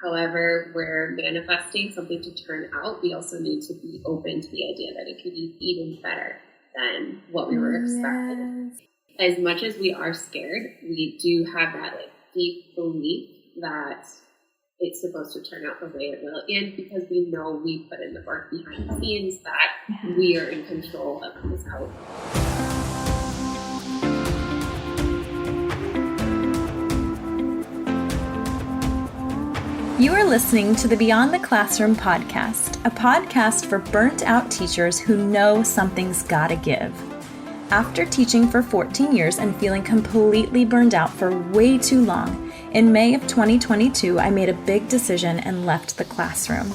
However, we're manifesting something to turn out. We also need to be open to the idea that it could be even better than what we were expecting. As much as we are scared, we do have that deep belief that it's supposed to turn out the way it will. And because we know we put in the work behind the scenes, that we are in control of this outcome. You are listening to the Beyond the Classroom podcast, a podcast for burnt-out teachers who know something's gotta give. After teaching for 14 years and feeling completely burned out for way too long, in May of 2022, I made a big decision and left the classroom.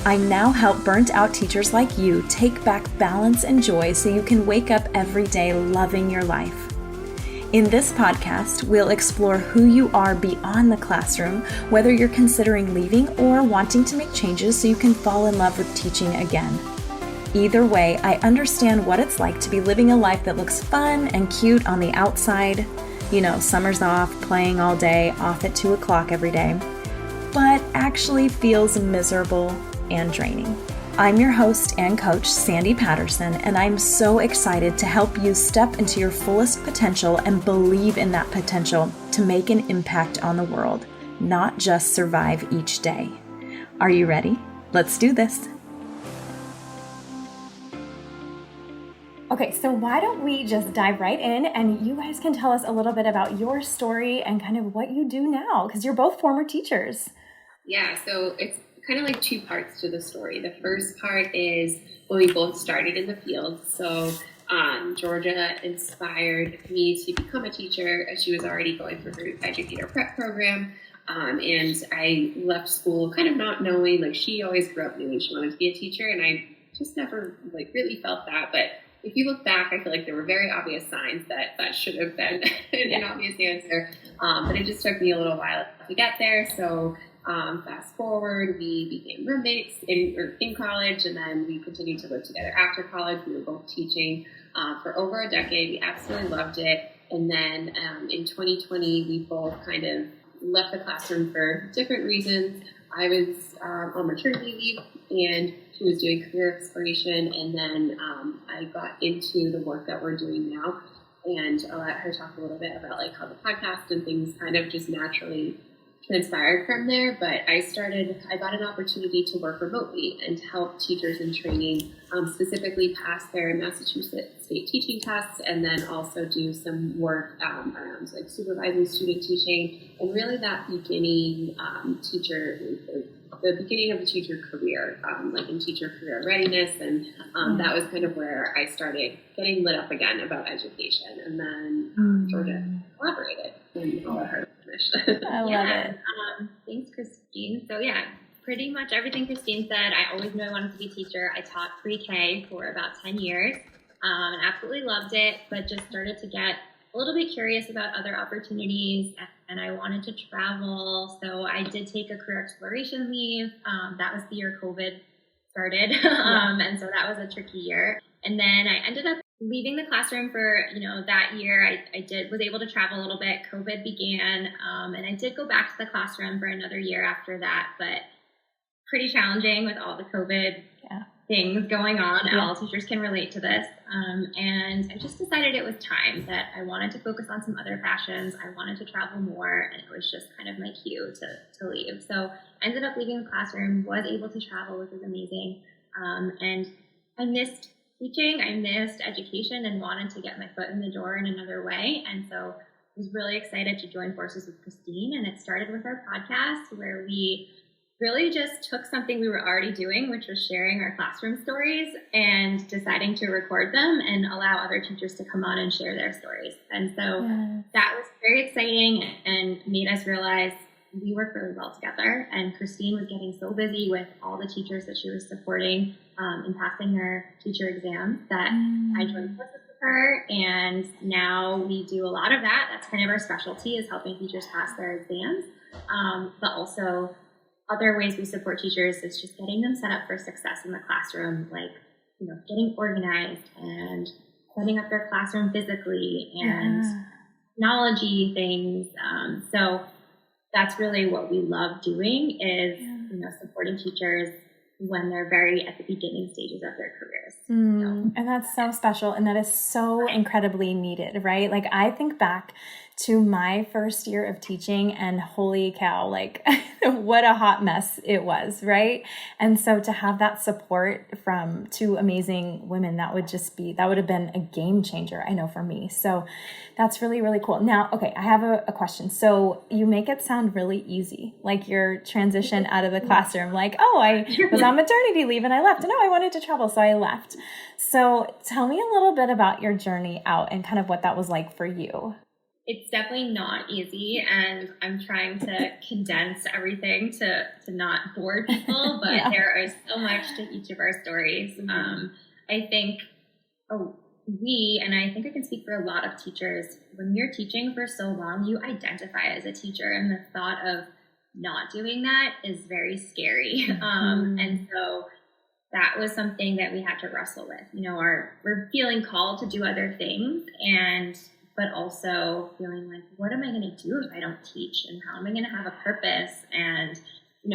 I now help burnt-out teachers like you take back balance and joy so you can wake up every day loving your life. In this podcast, we'll explore who you are beyond the classroom, whether you're considering leaving or wanting to make changes so you can fall in love with teaching again. Either way, I understand what it's like to be living a life that looks fun and cute on the outside. You know, summer's off, playing all day, off at 2 o'clock every day, but actually feels miserable and draining. I'm your host and coach, Sandy Patterson, and I'm so excited to help you step into your fullest potential and believe in that potential to make an impact on the world, not just survive each day. Are you ready? Let's do this. Okay, so why don't we just dive right in and you guys can tell us a little bit about your story and kind of what you do now, because you're both former teachers. Yeah, so it's kind of like two parts to the story. The first part is when we both started in the field. So Georgia inspired me to become a teacher as she was already going through her educator prep program. And I left school kind of not knowing, she always grew up knowing she wanted to be a teacher, and I just never really felt that. But if you look back, I feel like there were very obvious signs that should have been an obvious answer. But it just took me a little while to get there. So fast forward, we became roommates in college, and then we continued to live together after college. We were both teaching for over a decade. We absolutely loved it. And then in 2020, we both kind of left the classroom for different reasons. I was on maternity leave, and she was doing career exploration. And then I got into the work that we're doing now. And I'll let her talk a little bit about how the podcast and things kind of just naturally transpired from there. But I got an opportunity to work remotely and to help teachers in training specifically pass their Massachusetts state teaching tests, and then also do some work around supervising student teaching and really that beginning the beginning of the teacher career, in teacher career readiness. And that was kind of where I started getting lit up again about education. And then Georgia collaborated, and I'll let her finish. I love it. Thanks, Christine. So pretty much everything Christine said. I always knew I wanted to be a teacher. I taught pre-K for about 10 years and absolutely loved it, but just started to get a little bit curious about other opportunities, and I wanted to travel. So I did take a career exploration leave. That was the year COVID started. And so that was a tricky year. And then I ended up leaving the classroom for, that year. I was able to travel a little bit. COVID began, and I did go back to the classroom for another year after that, but pretty challenging with all the COVID things going on. Yeah. All teachers can relate to this. And I just decided it was time, that I wanted to focus on some other passions. I wanted to travel more, and it was just kind of my cue to leave. So ended up leaving the classroom, was able to travel, which was amazing. And I missed teaching, I missed education, and wanted to get my foot in the door in another way. And so I was really excited to join forces with Christine. And it started with our podcast, where we really just took something we were already doing, which was sharing our classroom stories, and deciding to record them and allow other teachers to come on and share their stories. And so that was very exciting and made us realize we work really well together. And Christine was getting so busy with all the teachers that she was supporting in passing their teacher exams that I joined forces with her. And now we do a lot of that. That's kind of our specialty, is helping teachers pass their exams. But also other ways we support teachers is just getting them set up for success in the classroom, getting organized and setting up their classroom physically and technology things. So that's really what we love doing is, supporting teachers when they're very at the beginning stages of their careers. And that's so special. And that is so incredibly needed, right? Like I think back to my first year of teaching and holy cow, like what a hot mess it was, right? And so to have that support from two amazing women, that would have been a game changer, I know, for me. So that's really, really cool. Now, okay, I have a question. So you make it sound really easy, like your transition out of the classroom, like, oh, I was on maternity leave and I left. And no, I wanted to travel, so I left. So tell me a little bit about your journey out and kind of what that was like for you. It's definitely not easy, and I'm trying to condense everything to not bore people, but there is so much to each of our stories. I think and I think I can speak for a lot of teachers, when you're teaching for so long, you identify as a teacher, and the thought of not doing that is very scary. And so that was something that we had to wrestle with. We're feeling called to do other things, but also feeling like, what am I going to do if I don't teach? And how am I going to have a purpose? And,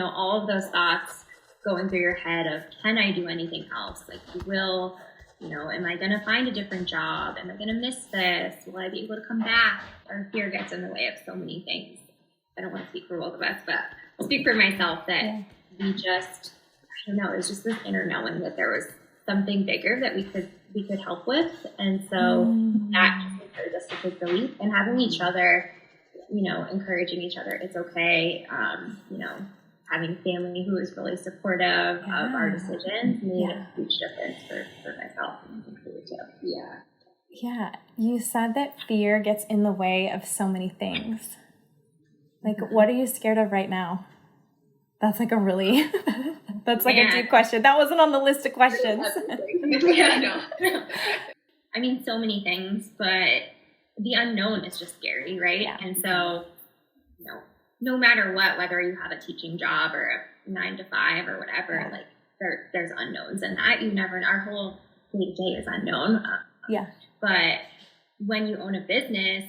all of those thoughts going through your head of, can I do anything else? Like, am I going to find a different job? Am I going to miss this? Will I be able to come back? Our fear gets in the way of so many things. I don't want to speak for both of us, but I'll speak for myself that we just, I don't know, it was just this inner knowing that there was something bigger that we could help with. And so that just encouraged us to take the leap, and having each other, encouraging each other, it's okay. Having family who is really supportive of our decisions made a huge difference for myself and for you too. Yeah. You said that fear gets in the way of so many things. Like, what are you scared of right now? That's like that's like a deep question. That wasn't on the list of questions. I mean, so many things, but the unknown is just scary, right? Yeah. And so, no matter what, whether you have a teaching job or a 9 to 5 or whatever, like there's unknowns in that. You never, our whole day to day is unknown. But when you own a business,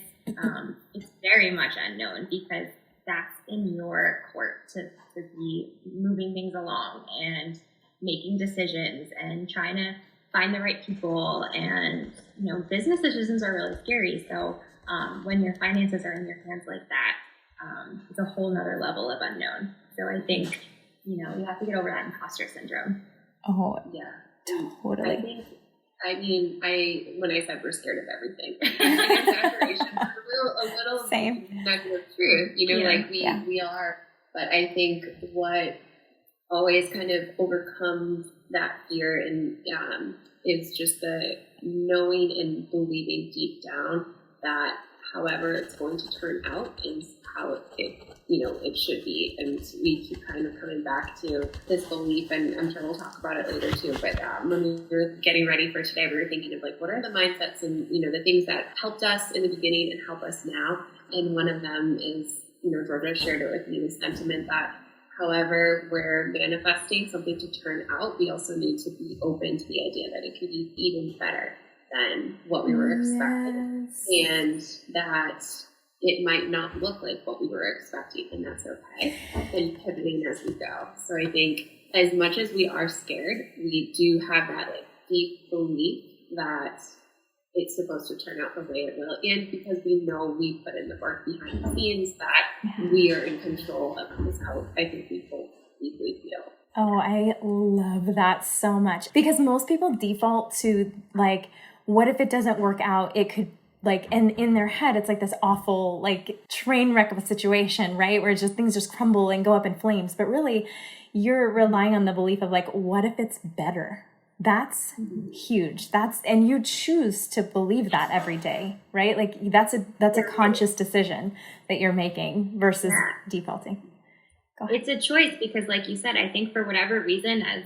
it's very much unknown, because that's in your court to be moving things along and making decisions and trying to find the right people. And, business decisions are really scary. So when your finances are in your hands like that, it's a whole nother level of unknown. So I think, you have to get over that imposter syndrome. Oh, yeah. Totally. When I said we're scared of everything, exaggeration, a little same negative truth, we are. But I think what always kind of overcomes that fear and is just the knowing and believing deep down that however it's going to turn out is how it should be. And we keep kind of coming back to this belief, and I'm sure we'll talk about it later too, but when we were getting ready for today, we were thinking of like, what are the mindsets and, the things that helped us in the beginning and help us now? And one of them is, Georgia shared it with me, the sentiment that however we're manifesting something to turn out, we also need to be open to the idea that it could be even better than what we were expecting, and that it might not look like what we were expecting, and that's okay, and pivoting as we go. So I think as much as we are scared, we do have that deep belief that it's supposed to turn out the way it will, and because we know we put in the work behind the scenes, that we are in control of how I think we both deeply feel. Oh, I love that so much, because most people default to like, what if it doesn't work out? It could and in their head, it's like this awful, train wreck of a situation, right? Where things just crumble and go up in flames. But really, you're relying on the belief of what if it's better? That's huge. And you choose to believe that every day, right? That's a conscious decision that you're making versus defaulting. It's a choice, because like you said, I think for whatever reason, as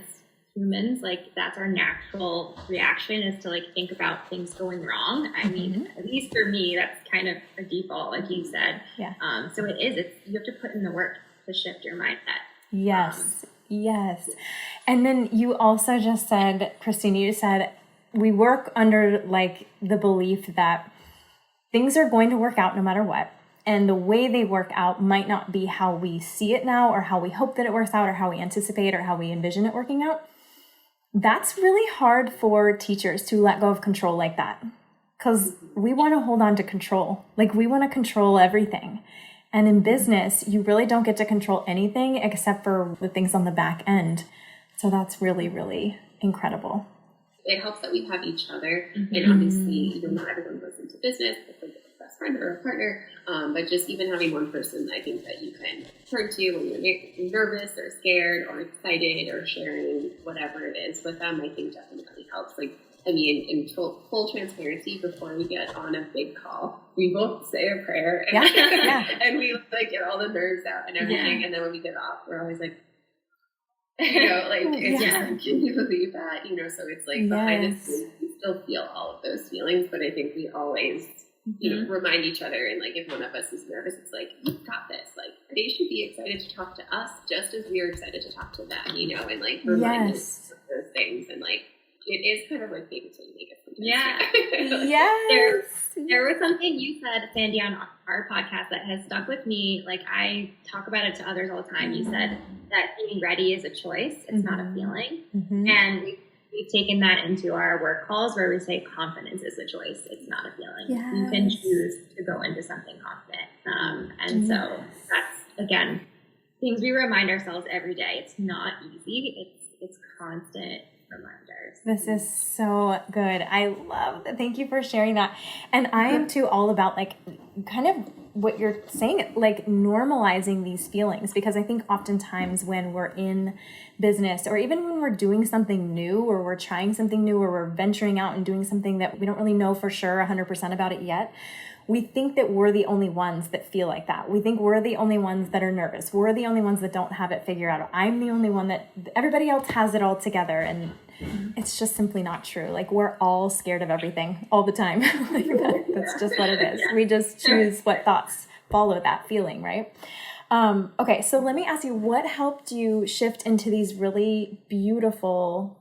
humans, that's our natural reaction, is to think about things going wrong. I mean, at least for me, that's kind of a default, like you said. Yeah. So you have to put in the work to shift your mindset. Yes. Yes. And then you also just said, Christine, you said we work under the belief that things are going to work out no matter what. and the way they work out might not be how we see it now or how we hope that it works out or how we anticipate or how we envision it working out. That's really hard for teachers to let go of control like that, because we want to hold on to control. Like, we want to control everything. And in business, you really don't get to control anything except for the things on the back end. So that's really, really incredible. It helps that we have each other, and obviously, not everyone goes into business with like a best friend or a partner, but just even having one person, I think, that you can turn to when you're nervous or scared or excited or sharing whatever it is with them, I think definitely helps. Like, I mean, in full transparency, before we get on a big call, we both say a prayer, and, and we like get all the nerves out and everything, and then when we get off, we're always like, like, it's just like, can you believe that? So it's like behind the scenes, we still feel all of those feelings, but I think we always, remind each other. And like, if one of us is nervous, it's like, you've got this. Like, they should be excited to talk to us just as we are excited to talk to them, and like remind us of those things. And like, it is kind of like fake it till you make it sometimes. There was something you said, Sandy, on our podcast that has stuck with me. Like, I talk about it to others all the time. You said that being ready is a choice. It's not a feeling. And we've taken that into our work calls where we say confidence is a choice. It's not a feeling. You can choose to go into something confident. And so that's, again, things we remind ourselves every day. It's not easy. It's constant reminders. This is so good. I love that. Thank you for sharing that. And I am too all about like kind of what you're saying, like normalizing these feelings, because I think oftentimes when we're in business or even when we're doing something new or we're trying something new or we're venturing out and doing something that we don't really know for sure 100% about it yet, we think that we're the only ones that feel like that. We think we're the only ones that are nervous. We're the only ones that don't have it figured out. I'm the only one that everybody else has it all together. And it's just simply not true. Like, we're all scared of everything all the time. Like, that's just what it is. We just choose what thoughts follow that feeling, right? Okay, so let me ask you, what helped you shift into these really beautiful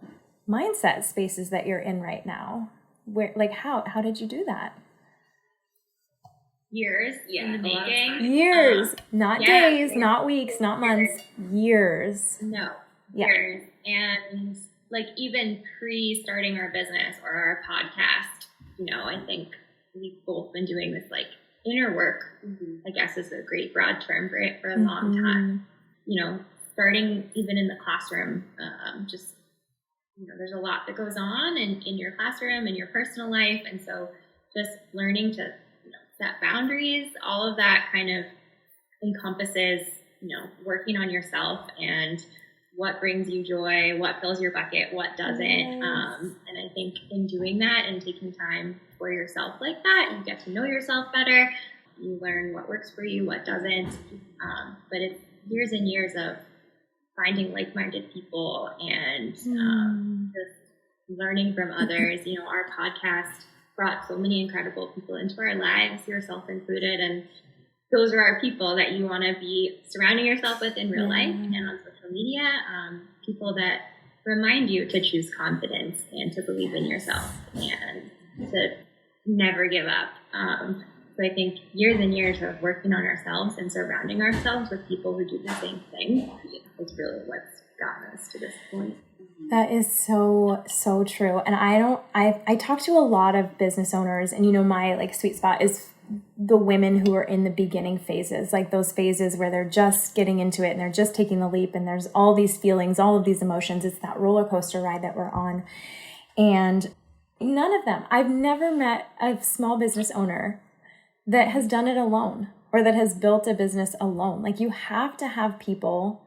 mindset spaces that you're in right now? How did you do that? Years in the making. Years, not days, not weeks, not months, years. No, years. And like, even pre-starting our business or our podcast, I think we've both been doing this like inner work, I guess is a great broad term for it, for a long time. Starting even in the classroom, there's a lot that goes on in your classroom and your personal life. And so just learning to set boundaries, all of that kind of encompasses, working on yourself and what brings you joy, what fills your bucket, what doesn't. And I think in doing that and taking time for yourself like that, you get to know yourself better. You learn what works for you, what doesn't. But it's years and years of finding like-minded people and just learning from others. Our podcast brought so many incredible people into our lives, yourself included, and those are our people that you want to be surrounding yourself with in real life and on social media, people that remind you to choose confidence and to believe in yourself and to never give up. So I think years and years of working on ourselves and surrounding ourselves with people who do the same thing is really what's gotten us to this point. That is so, so true. And I talk to a lot of business owners, and my like sweet spot is the women who are in the beginning phases, like those phases where they're just getting into it and they're just taking the leap and there's all these feelings, all of these emotions. It's that roller coaster ride that we're on. And none of them, I've never met a small business owner that has done it alone or that has built a business alone. Like, you have to have people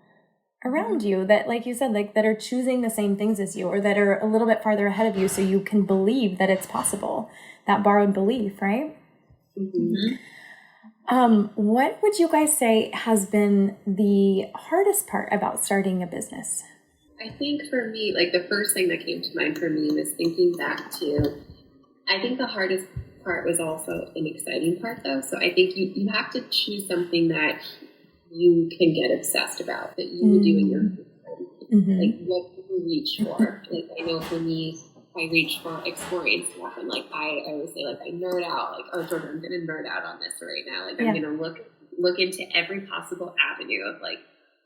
around you that, like you said, like that are choosing the same things as you or that are a little bit farther ahead of you so you can believe that it's possible. That borrowed belief, right? What would you guys say has been the hardest part about starting a business? I think for me, like the first thing that came to mind for me was thinking back to, I think the hardest part was also an exciting part though. So I think you have to choose something that you can get obsessed about, that you would do in your like what you reach for. Like, I know for me, I reach for exploring stuff, and like I always say, like I nerd out, like, oh Jordan, I'm gonna nerd out on this right now. Like I'm gonna look into every possible avenue of like,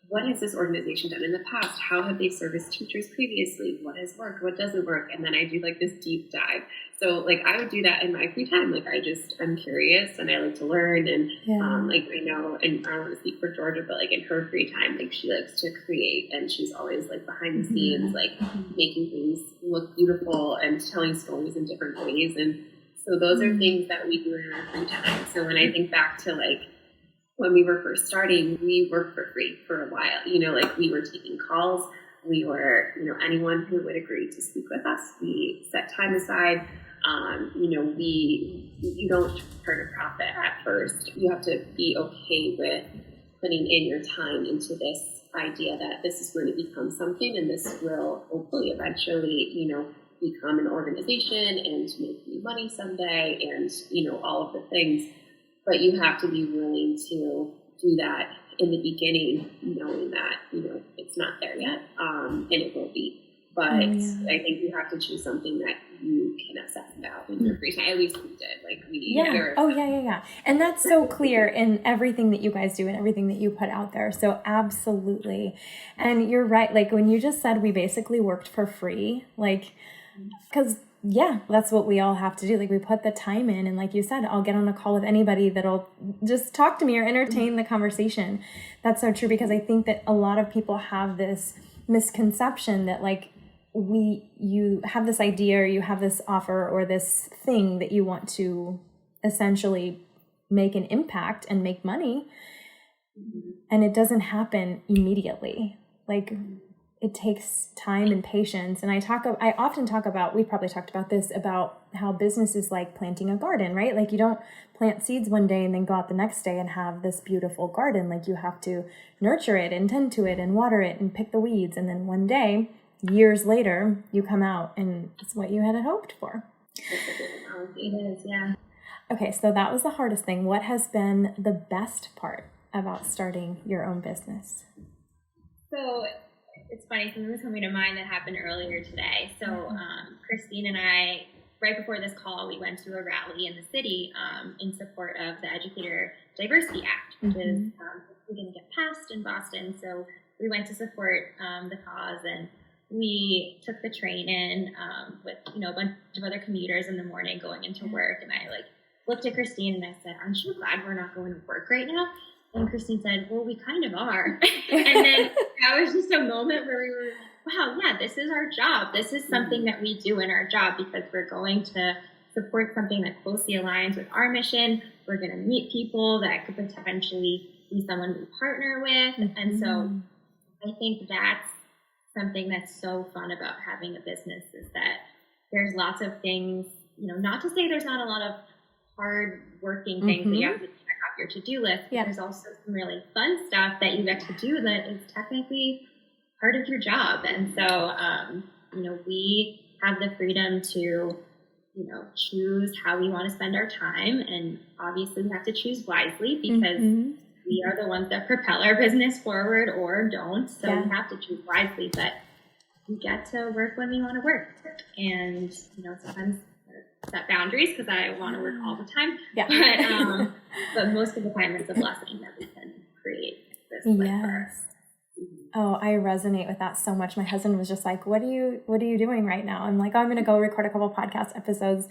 what has this organization done in the past? How have they serviced teachers previously? What has worked? What doesn't work? And then I do like this deep dive. So like I would do that in my free time. Like I'm curious and I like to learn. And like I know, and I don't want to speak for Georgia, but like in her free time, like she likes to create, and she's always like behind the scenes, like making things look beautiful and telling stories in different ways. And so those are things that we do in our free time. So when I think back to like, when we were first starting, we worked for free for a while. You know, like we were taking calls. We were, you know, anyone who would agree to speak with us, we set time aside. You know, you don't turn a profit at first. You have to be okay with putting in your time into this idea that this is going to become something, and this will hopefully eventually, you know, become an organization and make you money someday, and, you know, all of the things. But you have to be willing to do that in the beginning, knowing that, you know, it's not there yet, and it will be. But I think you have to choose something that you can obsess about in your free time. At least we did. Like Yeah. And that's so clear in everything that you guys do and everything that you put out there. So absolutely. And you're right. Like when you just said we basically worked for free, like, because that's what we all have to do. Like we put the time in, and like you said, I'll get on a call with anybody that'll just talk to me or entertain the conversation. That's so true, because I think that a lot of people have this misconception that like you have this idea or you have this offer or this thing that you want to essentially make an impact and make money, and it doesn't happen immediately. Like it takes time and patience. And I often talk about, we've probably talked about this, about how business is like planting a garden, right? Like you don't plant seeds one day and then go out the next day and have this beautiful garden. Like you have to nurture it and tend to it and water it and pick the weeds. And then one day, years later, you come out and it's what you had hoped for. It is, yeah. Okay, so that was the hardest thing. What has been the best part about starting your own business? So it's funny, something was coming to mind that happened earlier today. So Christine and I, right before this call, we went to a rally in the city in support of the Educator Diversity Act, which is going to get passed in Boston. So we went to support the cause, and we took the train in with, you know, a bunch of other commuters in the morning going into work. And I like looked at Christine and I said, "Aren't you glad we're not going to work right now?" And Christine said, "Well, we kind of are." And then that was just a moment where we were, wow, yeah, this is our job. This is something that we do in our job because we're going to support something that closely aligns with our mission. We're going to meet people that could potentially be someone we partner with. And so I think that's something that's so fun about having a business, is that there's lots of things, you know, not to say there's not a lot of hard working things that you have to check off your to-do list, but there's also some really fun stuff that you get to do that is technically part of your job. And so, you know, we have the freedom to, you know, choose how we want to spend our time. And obviously we have to choose wisely, because we are the ones that propel our business forward or don't. So we have to choose wisely, but we get to work when we want to work. And, you know, sometimes set boundaries because I want to work all the time. But most of the time it's a blessing that we can create this. Oh, I resonate with that so much. My husband was just like, what are you doing right now? I'm like, oh, I'm going to go record a couple podcast episodes.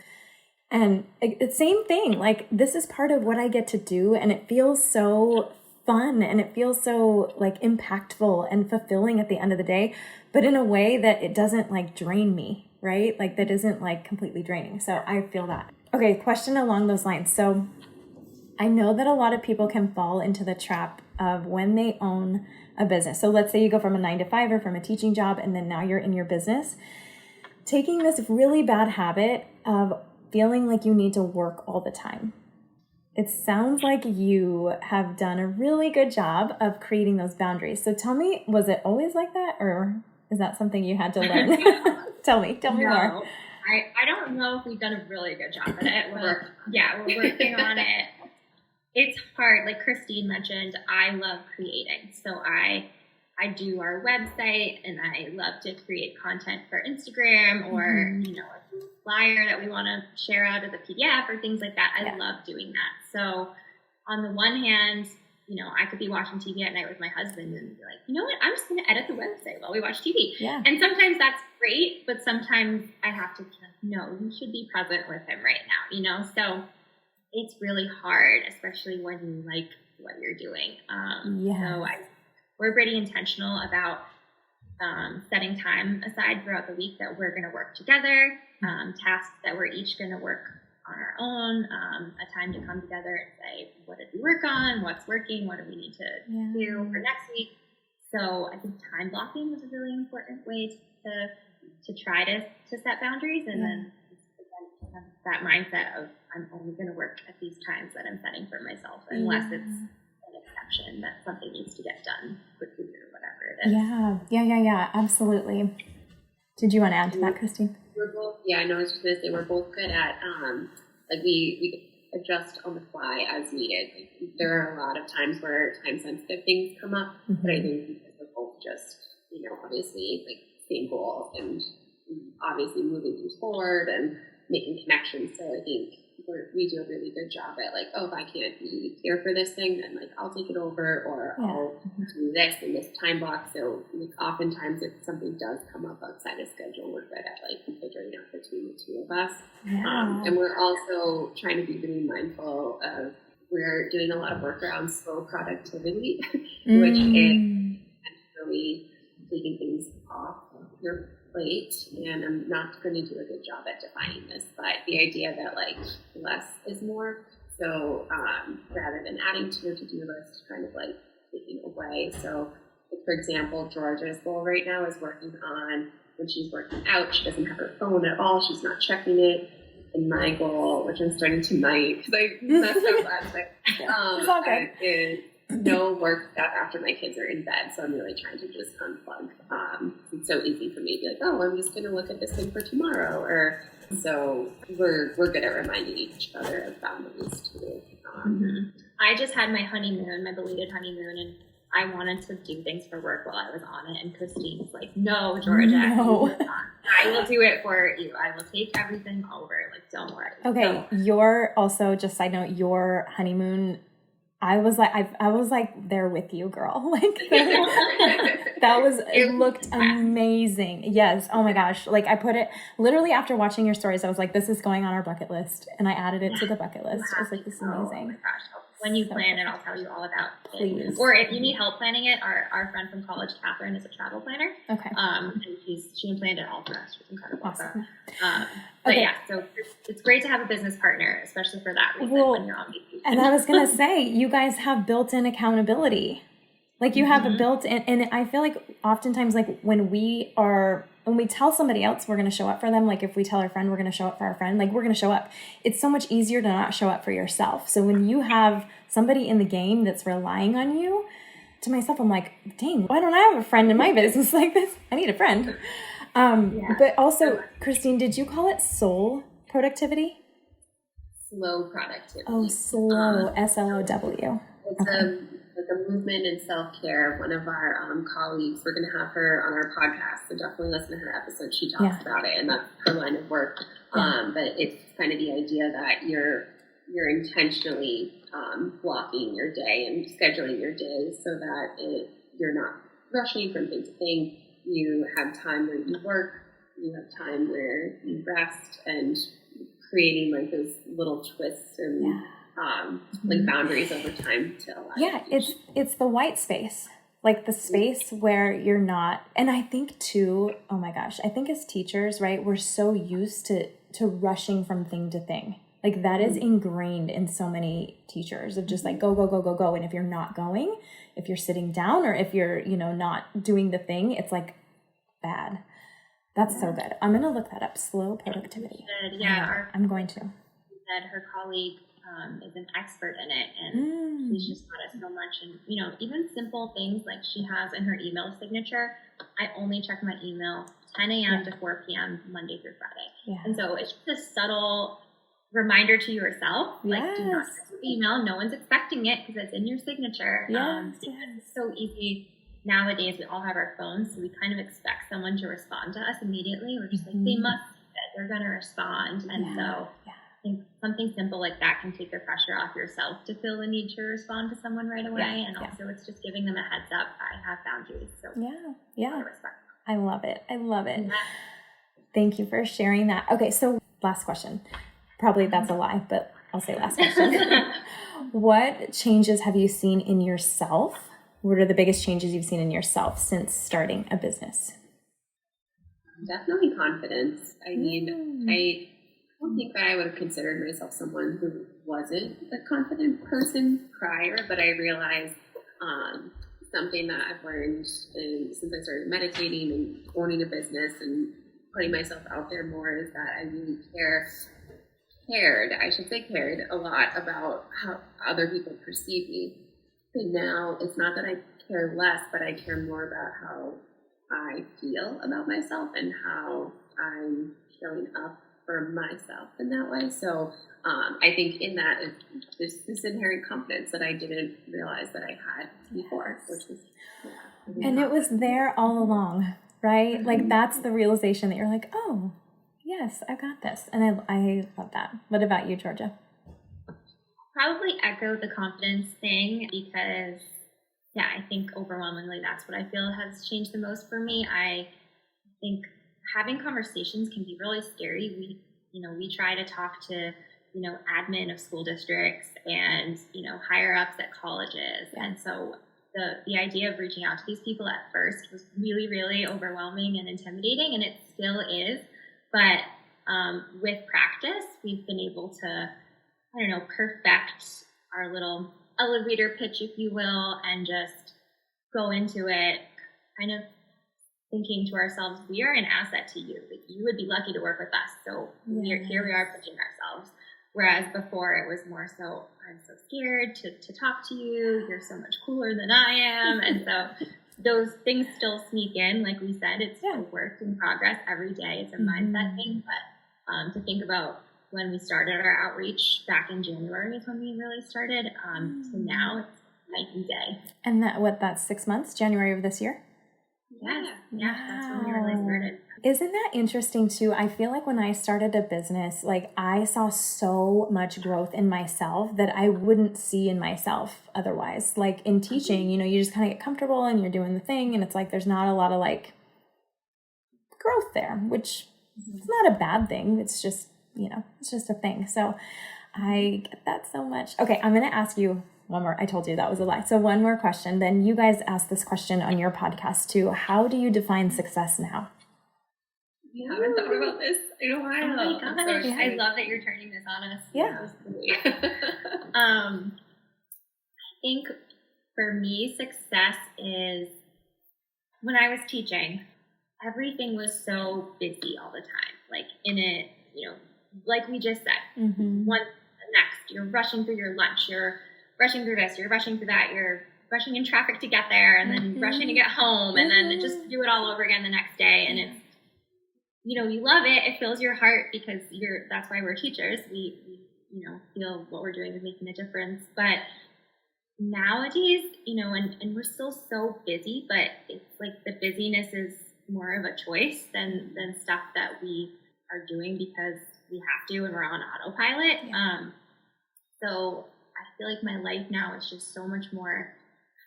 And it's same thing. Like, this is part of what I get to do. And it feels so fun, and it feels so like impactful and fulfilling at the end of the day, but in a way that it doesn't like drain me, right? Like that isn't like completely draining. So I feel that. Okay. Question along those lines. So I know that a lot of people can fall into the trap of when they own a business. So let's say you go from a 9-to-5 or from a teaching job, and then now you're in your business, taking this really bad habit of feeling like you need to work all the time. It sounds like you have done a really good job of creating those boundaries. So tell me, was it always like that, or is that something you had to learn? Tell me more. I don't know if we've done a really good job at it. We're working on it. It's hard. Like Christine mentioned, I love creating. So I I do our website, and I love to create content for Instagram or, you know, a flyer that we want to share out as a PDF or things like that. I love doing that. So on the one hand, you know, I could be watching TV at night with my husband and be like, you know what, I'm just going to edit the website while we watch TV. Yeah. And sometimes that's great, but sometimes I have to be like, no, you should be present with him right now, you know? So it's really hard, especially when you like what you're doing. So we're pretty intentional about setting time aside throughout the week that we're going to work together, tasks that we're each going to work on our own, a time to come together and say, what did we work on? What's working? What do we need to do for next week? So I think time blocking is a really important way to try to set boundaries, and then have that mindset of I'm only going to work at these times that I'm setting for myself, unless it's an exception that something needs to get done quickly or whatever it is. Yeah, absolutely. Did you want to add to that, Christine? We're both, I know I was just going to say, we're both good at, like we adjust on the fly as needed. Like, there are a lot of times where time-sensitive things come up, but I think because we're both just, you know, obviously, like, same goal and obviously moving things forward and making connections. So I think we do a really good job at, like, oh, if I can't be here for this thing, then, like, I'll take it over, or I'll do this in this time block. So, like, oftentimes if something does come up outside of schedule, we're good at, like, figuring out between the two of us. And we're also trying to be really mindful of, we're doing a lot of work around slow productivity, which is essentially taking things off your plate. And I'm not going to do a good job at defining this, but the idea that, like, less is more. So rather than adding to your to-do list, kind of like taking away. So, like, for example, Georgia's goal right now is working on, when she's working out, she doesn't have her phone at all. She's not checking it. And my goal, which I'm starting tonight, because I messed up last night, is no work stuff after my kids are in bed. So I'm really trying to just unplug. It's so easy for me to be like, oh, I'm just going to look at this thing for tomorrow. Or so we're good at reminding each other of boundaries too. I just had my honeymoon, my belated honeymoon, and I wanted to do things for work while I was on it. And Christine was like, no, Georgia, I will do it for you. I will take everything over. Like, don't worry. Okay. So, your also, just side note, your honeymoon, I was like there with you, girl. Like, it looked amazing. Yes. Oh my gosh. Like, I put it literally after watching your stories, I was like, this is going on our bucket list. And I added it to the bucket list. I was like, this is amazing. Oh my gosh. When you plan it, I'll tell you all about it. Please. Or if you need help planning it, our friend from college, Catherine, is a travel planner. Okay. And she planned it all for us. She's incredible. Awesome. But yeah, so it's great to have a business partner, especially for that reason when you're on vacation. And I was going to say, you guys have built-in accountability. Like, you have a built-in, and I feel like oftentimes, like, when we tell somebody else we're going to show up for them, like if we tell our friend we're going to show up for our friend, like, we're going to show up. It's so much easier to not show up for yourself. So when you have somebody in the game that's relying on you, to myself, I'm like, dang, why don't I have a friend in my business like this? I need a friend. But also, Christine, did you call it soul productivity? Slow productivity. Oh, slow, S-L-O-W. It's a movement in self-care. One of our colleagues, we're going to have her on our podcast, so definitely listen to her episode. She talks about it, and that's her line of work. But it's kind of the idea that you're intentionally blocking your day and scheduling your day so that you're not rushing from thing to thing. You have time where you work, you have time where you rest, and creating, like, those little twists and like boundaries over time to allow. Yeah, it's the white space, like the space where you're not. And I think too, oh my gosh, I think as teachers, right, we're so used to rushing from thing to thing. Like, that is ingrained in so many teachers of just like, go, go, go, go, go. And if you're not going, if you're sitting down, or if you're, not doing the thing, it's like bad. That's so good. I'm going to look that up. Slow productivity. I'm going to. Said her colleague is an expert in it, and she's just taught us so much. And, even simple things like she has in her email signature, I only check my email 10 a.m. to 4 p.m. Monday through Friday. Yeah. And so it's just a subtle reminder to yourself, like, do not check your email. No one's expecting it because it's in your signature. It's so easy nowadays we all have our phones, so we kind of expect someone to respond to us immediately. We're just like, they must see it, they're going to respond. And so I think something simple like that can take the pressure off yourself to feel the need to respond to someone right away. And also it's just giving them a heads up. I have boundaries. So respect. I love it. I love it. Yeah. Thank you for sharing that. Okay, so last question. Probably that's a lie, but I'll say last question. What changes have you seen in yourself? What are the biggest changes you've seen in yourself since starting a business? Definitely confidence. I mean, I don't think that I would have considered myself someone who wasn't a confident person prior, but I realized something that I've learned since I started meditating and owning a business and putting myself out there more is that I really cared a lot about how other people perceive me. And now it's not that I care less, but I care more about how I feel about myself and how I'm showing up for myself in that way. So I think in that is this inherent confidence that I didn't realize that I had before, which was and it was there all along, right? Like that's the realization that you're like, oh, yes, I got this. And I love that. What about you, Georgia? Probably echo the confidence thing because, I think overwhelmingly that's what I feel has changed the most for me. I think having conversations can be really scary. We try to talk to, admin of school districts and, higher ups at colleges. And so the idea of reaching out to these people at first was really, really overwhelming and intimidating, and it still is. But with practice, we've been able to, perfect our little elevator pitch, if you will, and just go into it kind of thinking to ourselves, we are an asset to you. Like, you would be lucky to work with us. So here we are pitching ourselves. Whereas before it was more so, I'm so scared to talk to you. You're so much cooler than I am. And so those things still sneak in. Like we said, it's a work in progress every day. It's a mindset thing. But to think about when we started our outreach back in January is when we really started. To now, it's night and day. And that's 6 months, January of this year? Yeah, that's when we really started. Isn't that interesting too? I feel like when I started a business, like I saw so much growth in myself that I wouldn't see in myself otherwise. Like in teaching, you just kind of get comfortable and you're doing the thing, and it's like there's not a lot of like growth there, which is not a bad thing. It's just, it's just a thing. So I get that so much. Okay, I'm going to ask you one more. I told you that was a lie. So one more question. Then you guys asked this question on your podcast too. How do you define success now? We haven't thought about this in a while. Oh my gosh. I love that you're turning this on us. Yeah. I think for me, success is when I was teaching, everything was so busy all the time. Like in it, like we just said, one next, you're rushing through your lunch, you're rushing through this, you're rushing through that, you're rushing in traffic to get there, and then rushing to get home, and then just do it all over again the next day. And it's, you love it. It fills your heart because that's why we're teachers. We feel what we're doing is making a difference. But nowadays, and we're still so busy, but it's like the busyness is more of a choice than stuff that we are doing because we have to and we're on autopilot. So I feel like my life now is just so much more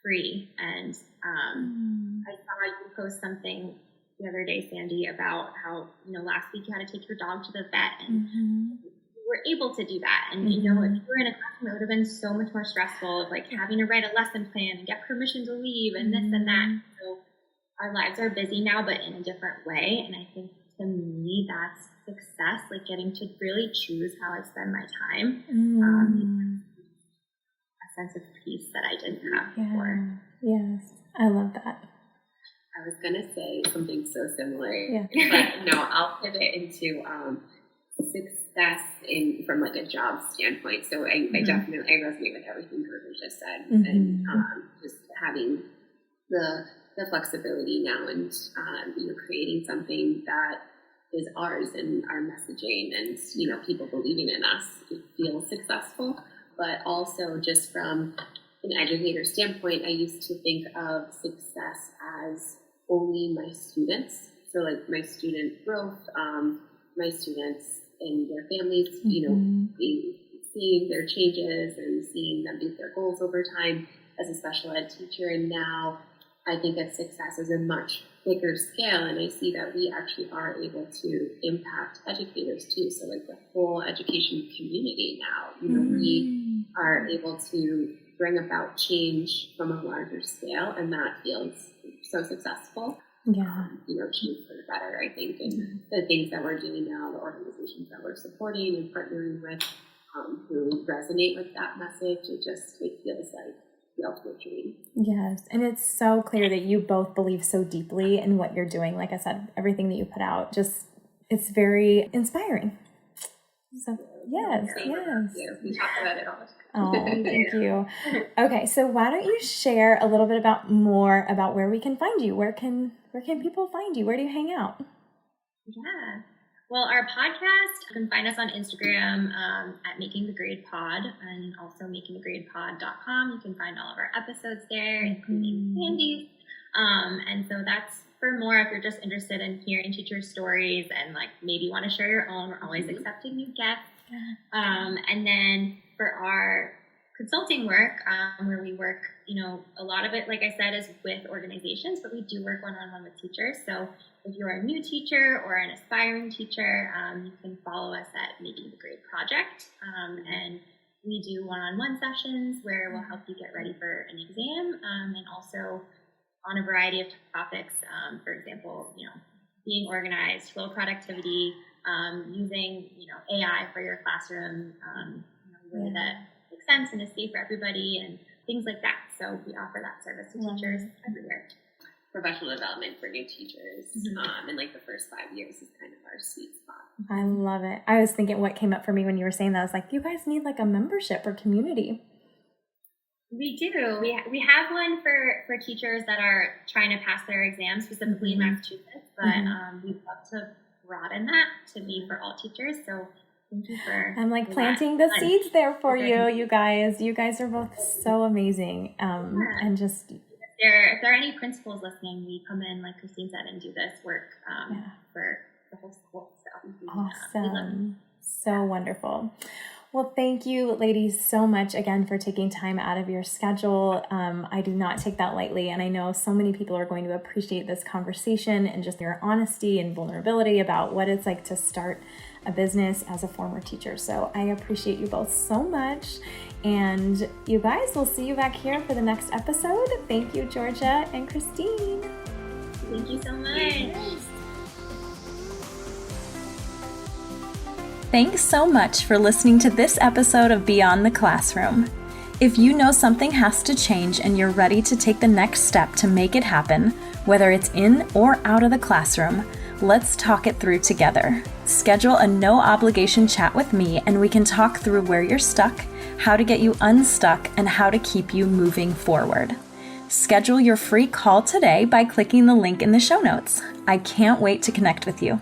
free. And I saw you post something the other day, Sandy, about how, last week you had to take your dog to the vet, and you were able to do that. And, if you were in a classroom, it would have been so much more stressful of like having to write a lesson plan and get permission to leave and this and that. So our lives are busy now, but in a different way. And I think to me, that's success, like getting to really choose how I spend my time. A sense of peace that I didn't have before. Yes, I love that. I was going to say something so similar, but no, I'll pivot into success from like a job standpoint. So I definitely resonate with everything Georgia just said, and just having the flexibility now and creating something that is ours and our messaging and people believing in us. It feels successful, but also just from an educator standpoint, I used to think of success as only my students. So like my student growth, my students and their families, seeing their changes and seeing them meet their goals over time as a special ed teacher. And now I think of success as a much bigger scale, and I see that we actually are able to impact educators too. So like the whole education community now, we are able to bring about change from a larger scale, and that feels so successful. Yeah. Change for the better, I think, and the things that we're doing now, the organizations that we're supporting and partnering with, who resonate with that message, it feels like the ultimate dream. Yes, and it's so clear that you both believe so deeply in what you're doing. Like I said, everything that you put out, it's very inspiring. So yes. We talk about it all the time. Oh, thank you. Okay, so why don't you share a little bit more about where we can find you? Where can people find you? Where do you hang out? Yeah. Well, our podcast, you can find us on Instagram at Making the Grade Pod, and also makingthegradepod.com. You can find all of our episodes there, including Andy's. And so that's for more if you're just interested in hearing teacher stories and like maybe want to share your own. We're always accepting new guests. And then for our consulting work, where we work, a lot of it, like I said, is with organizations, but we do work one-on-one with teachers. So if you're a new teacher or an aspiring teacher, you can follow us at Making the Grade Project. And we do one-on-one sessions where we'll help you get ready for an exam, and also on a variety of topics. For example, being organized, flow productivity, using, AI for your classroom, in a way that makes sense and is safe for everybody, and things like that. So we offer that service to teachers every year. Professional development for new teachers, and like the first 5 years is kind of our sweet spot. I love it. I was thinking what came up for me when you were saying that. I was like, you guys need like a membership or community. We do. We have one for teachers that are trying to pass their exams, specifically in Massachusetts, but we'd love to broaden that to be for all teachers. So thank you for... I'm like planting the seeds there for you, you guys. You guys are both so amazing. And just... If there are any principals listening, we come in, like Christine said, and do this work for the whole school. So awesome. So wonderful. Well, thank you, ladies, so much again for taking time out of your schedule. I do not take that lightly, and I know so many people are going to appreciate this conversation and just your honesty and vulnerability about what it's like to start a business as a former teacher. So I appreciate you both so much. And you guys, we'll see you back here for the next episode. Thank you, Georgia and Christine. Thank you so much. Thanks so much for listening to this episode of Beyond the Classroom. If you know something has to change and you're ready to take the next step to make it happen, whether it's in or out of the classroom, let's talk it through together. Schedule a no-obligation chat with me and we can talk through where you're stuck, how to get you unstuck, and how to keep you moving forward. Schedule your free call today by clicking the link in the show notes. I can't wait to connect with you.